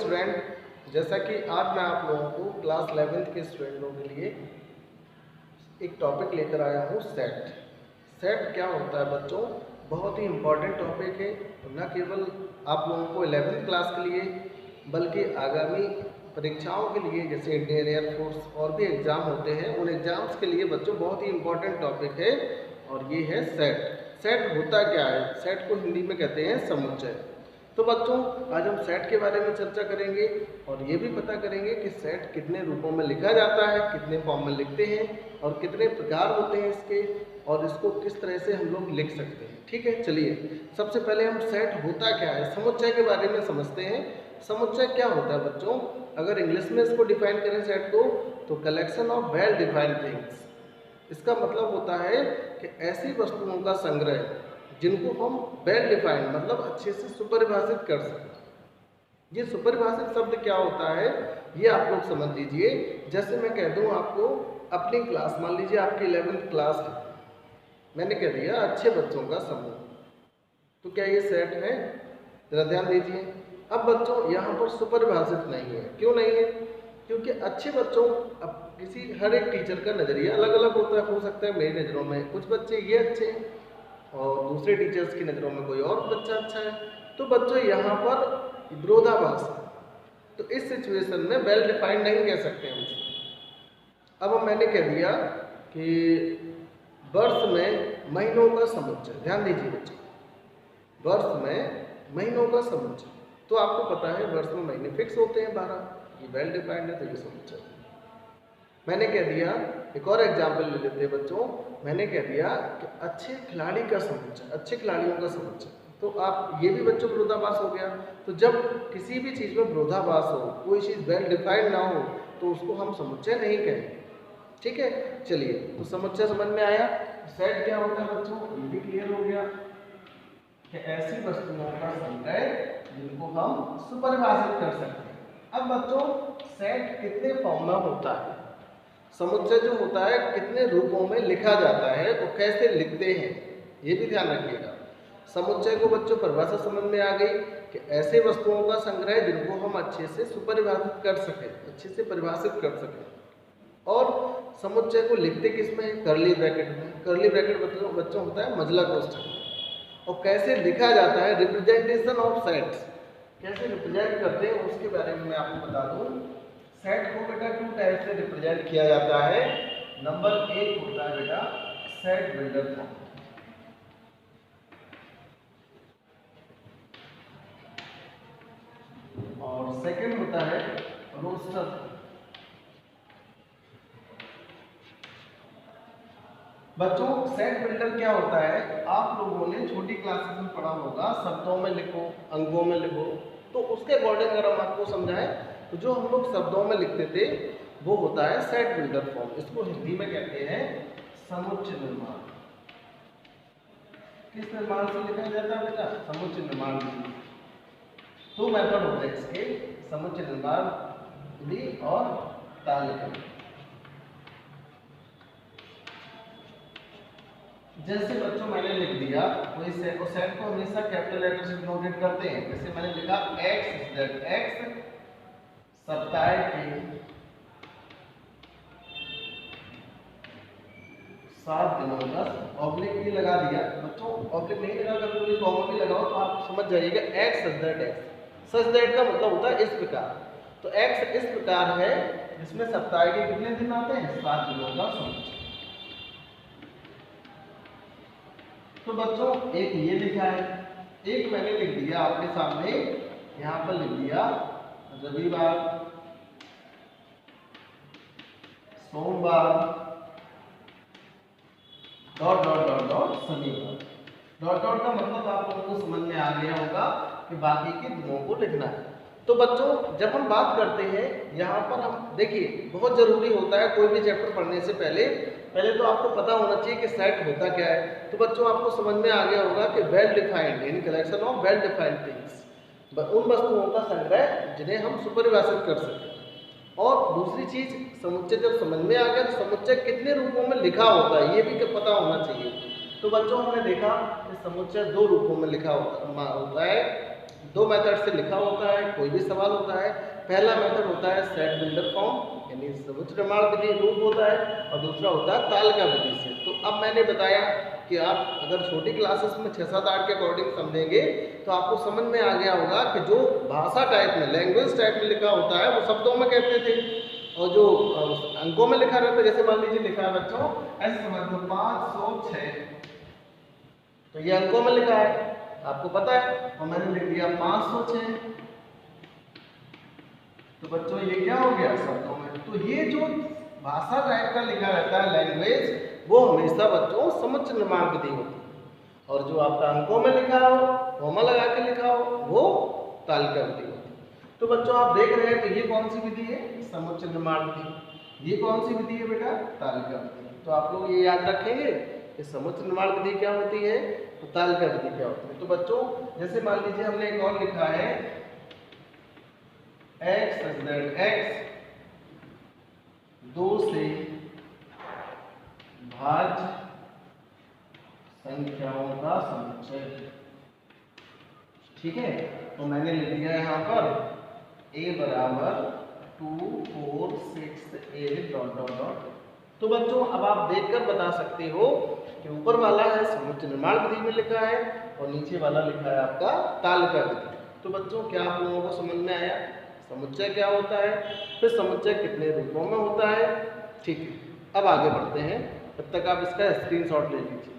Student, जैसा कि आज मैं आप लोगों को क्लास 11th के स्टूडेंटों के लिए एक टॉपिक लेकर आया हूँ, सेट। सेट क्या होता है बच्चों? बहुत ही इम्पॉर्टेंट टॉपिक है, न केवल आप लोगों को 11th क्लास के लिए बल्कि आगामी परीक्षाओं के लिए, जैसे इंडियन एयरफोर्स और भी एग्ज़ाम होते हैं, उन एग्ज़ाम्स के लिए बच्चों बहुत ही इम्पॉर्टेंट टॉपिक है और ये है सेट। सेट होता क्या है? सेट को हिंदी में कहते हैं समुच्चय। तो बच्चों आज हम सेट के बारे में चर्चा करेंगे और ये भी पता करेंगे कि सेट कितने रूपों में लिखा जाता है, कितने फॉर्म में लिखते हैं और कितने प्रकार होते हैं इसके, और इसको किस तरह से हम लोग लिख सकते हैं। ठीक है, चलिए सबसे पहले हम सेट होता क्या है, समुच्चय के बारे में समझते हैं। समुच्चय क्या होता है बच्चों? अगर इंग्लिश में इसको डिफाइन करें सेट को, तो collection of well defined things. इसका मतलब होता है कि ऐसी वस्तुओं का संग्रह जिनको हम वेल डिफाइंड मतलब अच्छे से सुपरिभाषित कर सकें। ये सुपरिभाषित शब्द क्या होता है ये आप लोग समझ लीजिए। जैसे मैं कह दूं आपको अपनी क्लास, मान लीजिए आपकी 11th क्लास है, मैंने कह दिया अच्छे बच्चों का समूह, तो क्या ये सेट है? जरा ध्यान दीजिए। अब बच्चों यहाँ पर सुपरिभाषित नहीं है। क्यों नहीं है? क्योंकि अच्छे बच्चों, अब किसी हर एक टीचर का नज़रिया अलग अलग होता है। हो सकता है मेरी नज़रों में कुछ बच्चे ये अच्छे हैं और दूसरे टीचर्स की नज़रों में कोई और बच्चा अच्छा है, तो बच्चों यहाँ पर विरोधाभास है। तो इस सिचुएशन में वेल डिफाइंड नहीं कह सकते हम। अब मैंने कह दिया कि वर्ष में महीनों का समुच्चय, ध्यान दीजिए बच्चों, वर्ष में महीनों का समुच्चय, तो आपको पता है वर्ष में महीने फिक्स होते हैं 12, ये वेल डिफाइंड है, तो ये समुच्चय। मैंने कह दिया, एक और एग्जाम्पल ले लेते हैं बच्चों, मैंने कह दिया कि अच्छे खिलाड़ी का समुच्चय, अच्छे खिलाड़ियों का समुच्चय, तो आप ये भी बच्चों विरोधाभास हो गया। तो जब किसी भी चीज़ में विरोधाभास हो, कोई चीज़ वेल डिफाइंड ना हो, तो उसको हम समुच्चय नहीं कहेंगे। ठीक है, चलिए तो समुच्चय समझ में आया। सेट क्या होता है बच्चों, ये भी क्लियर हो गया कि ऐसी वस्तुओं का संग्रह जिनको हम सुपरिभाषित कर सकते हैं। अब बच्चों सेट कितने फॉर्म में होता है, समुच्चय जो होता है कितने रूपों में लिखा जाता है और कैसे लिखते हैं, ये भी ध्यान रखिएगा। समुच्चय को बच्चों परिभाषा समझ में आ गई कि ऐसे वस्तुओं का संग्रह जिनको हम अच्छे से सुपरिभाषित कर सकें, अच्छे से परिभाषित कर सकें। और समुच्चय को लिखते किस में? करली ब्रैकेट में। करली ब्रैकेट बच्चों होता है मजला कोष्ठक। और कैसे लिखा जाता है, रिप्रेजेंटेशन ऑफ सेट्स कैसे रिप्रेजेंट करते हैं उसके बारे में मैं आपको बता दूं। सेट को बेटा 2 टाइप से रिप्रेजेंट किया जाता है। नंबर 1 होता है बेटा सेट बिल्डर फॉर्म, और सेकंड होता है रोस्टर। बच्चों सेट बिल्डर क्या होता है, आप लोगों ने छोटी क्लासेस में पढ़ा होगा, शब्दों में लिखो, अंकों में लिखो, तो उसके अकॉर्डिंग अगर हम आपको समझाएं तो जो हम लोग शब्दों में लिखते थे वो होता है सेट बिल्डर फॉर्म। इसको हिंदी में कहते हैं समुच्चय निर्माण। किस निर्माण से लिखा जाता है बेटा? समुच्चय निर्माण। 2 मेथड होते हैं इसके, समुच्चय निर्माण विधि और तालिका। जैसे बच्चों मैंने लिख दिया, कोई सेट को हमेशा कैपिटल लेटर से डिनोटेट करते हैं। जैसे मैंने लिखा x सप्ताह के 7 दिनों का, ऑब्लिक भी लगा दिया बच्चों, ऑब्लिक नहीं लगा कर कोई कॉमा भी लगाओ तो आप समझ जाइएगा x सच दैट का मतलब होता है इस प्रकार। तो x इस प्रकार है जिसमें सप्ताह के कितने दिन आते हैं? 7 दिनों का समुच्चय। तो बच्चों एक ये लिखा है, एक मैंने लिख दिया आपके सामने, यहाँ पर लिख दिया रविवार, सोमवार, डॉट डॉट डॉट डॉट शनिवार। डॉट डॉट का मतलब आप लोगों को समझ में आ गया होगा कि बाकी के दिनों को लिखना है। तो बच्चों जब हम बात करते हैं यहाँ पर, हम देखिए बहुत जरूरी होता है कोई भी चैप्टर पढ़ने से पहले तो आपको पता होना चाहिए कि सेट होता क्या है। तो बच्चों आपको समझ में आ गया होगा कि well defined in collection of well defined things, उन वस्तुओं का संग्रह जिन्हें हम सुपरिभाषित कर सकें। और दूसरी चीज, समुच्चय जब समझ में आ गया तो समुच्चय कितने रूपों में लिखा होता है ये भी पता होना चाहिए। तो बच्चों हमने देखा कि समुच्चय 2 रूपों में लिखा होता है, दो मेथड से लिखा होता है कोई भी सवाल होता है। पहला मेथड होता है सेट बिल्डर फॉर्म यानी समुच्चय निर्माण विधि रूप होता है, और दूसरा होता है तालिका विधि से। तो अब मैंने बताया कि आप अगर छोटी क्लासेस में 6, 7, 8 के अकॉर्डिंग समझेंगे तो आपको समझ में आ गया होगा कि जो भाषा टाइप में लैंग्वेज टाइप में लिखा होता है वो शब्दों में कहते थे, और जो अंकों में लिखा रहता है, जैसे मान लीजिए लिखा है बच्चों ऐसे समझ लो 506, तो ये अंकों में लिखा है आपको पता है, और मैंने लिख दिया 506, तो बच्चों ये क्या हो गया शब्दों में। तो ये जो भाषा टाइप का लिखा रहता है लैंग्वेज, वो हमेशा बच्चों समुच्चय निर्माण विधि होती है, और जो आपका अंकों में लिखा हो कॉमा लगा के लिखा हो वो तालिका विधि होती है। तो बच्चों आप देख रहे हैं तो ये कौन सी विधि है, समुच्चय निर्माण विधि। ये कौन सी विधि है बेटा, तालिका विधि। तो आप लोग ये याद रखेंगे कि समुच्चय निर्माण विधि क्या होती है, तो तालिका विधि क्या होती है। तो बच्चों जैसे मान लीजिए हमने एक और लिखा है x x 2 से भाज्य संख्याओं का समुच्चय, ठीक है। तो मैंने लिख दिया यहाँ पर a बराबर 2 4 6 8 डॉट डॉट डॉट। तो बच्चों अब आप देखकर बता सकते हो कि ऊपर वाला है समुच्चय निर्माण विधि में लिखा है और नीचे वाला लिखा है आपका तालिका विधि। तो बच्चों क्या आप लोगों को समझ में आया समुच्चय क्या होता है, फिर समुच्चय कितने रूपों में होता है, ठीक है। अब आगे बढ़ते हैं, तब तक आप इसका स्क्रीनशॉट ले लीजिए।